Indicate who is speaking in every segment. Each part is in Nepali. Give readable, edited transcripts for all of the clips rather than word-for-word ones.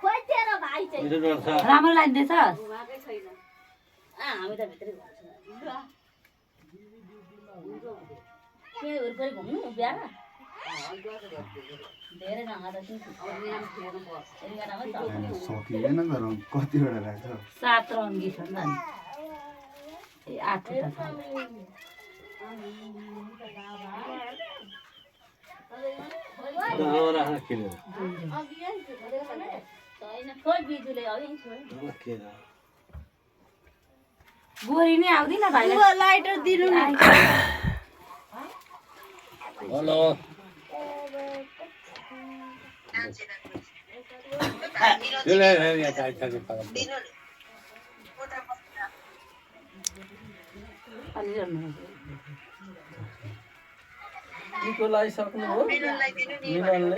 Speaker 1: खोइ तेरो भाइ चाहिँ
Speaker 2: राम्रो लाग्दैछ
Speaker 1: घुमाकै छैन हामी त भित्रै घुम्छौँ के वरिपरि घुम्नु बिहान धेरै ढङ्गा त
Speaker 3: सकिँदैन तर कतिवटा राख्छ
Speaker 2: 7 रङ्गी छ नि ए 8 वटा छ
Speaker 1: खोइ बिजुले अघि
Speaker 2: गोरी नै आउँदिन भाइलाई
Speaker 1: लाइटर दिनु नि
Speaker 4: हेलो निकोलाई सक्नु हो मिलनले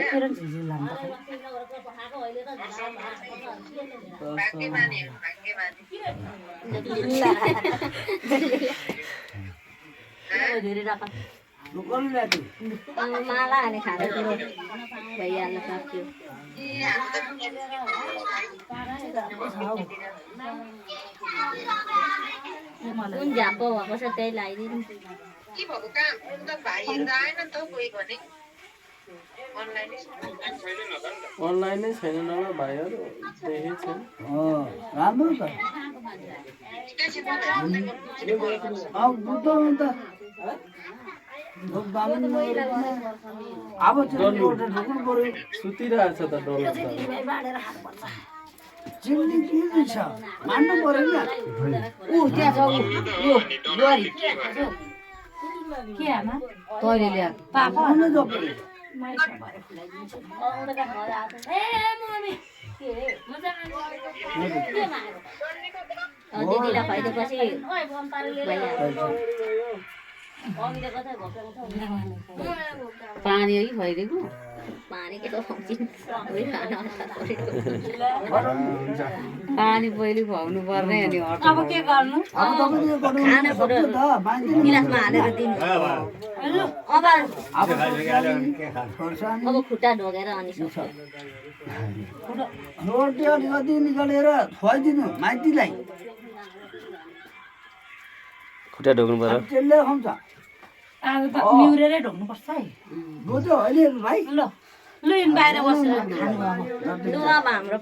Speaker 1: माला हाने खाने कुरो भइहाल्न सक्यो कुन झापो भएको छ त्यही लगाइदिनु
Speaker 5: के भएको काम त भाइहरु त आएन नि त कोही भने
Speaker 4: अनलाइनै छैन न भाइहरु देखेछ
Speaker 3: राम्रो त अब
Speaker 4: सुतिरहेछ त डल्लो
Speaker 3: चिल्ली के छ मान्नु पर्यो नि
Speaker 2: ऊ त्यहाँ छ यो गोरी के आमा तैले ल्या पापा
Speaker 3: आउनु जपे
Speaker 2: माइसमा भएर फुलाइदिन्छ ए मम्मी के
Speaker 1: दिदीलाई खुवाइदिएपछि
Speaker 2: पानी हो कि खुवाइदिएको
Speaker 1: पानी के तो
Speaker 2: पानी पहिले खुवाउनु पर्ने अनि अब के गर्नु
Speaker 3: अब तपाईले गर्नु
Speaker 1: खाना
Speaker 3: सक्छ त बाँकी
Speaker 1: गिलासमा हालेर दिनु अब अब खुट्टा ढोगेर अनि
Speaker 3: रोटी अलिकति निकालेर खुवाइदिनु माइतीलाई
Speaker 6: खुट्टा ढोक्नु पर्यो
Speaker 3: त्यसले खुवाउँछ
Speaker 2: अब त निउरेरै ढोक्नुपर्छ है
Speaker 3: बोजू अहिले भाइ
Speaker 2: ल लु इन बाहिर बसेर खानु अब
Speaker 1: लु अब हाम्रो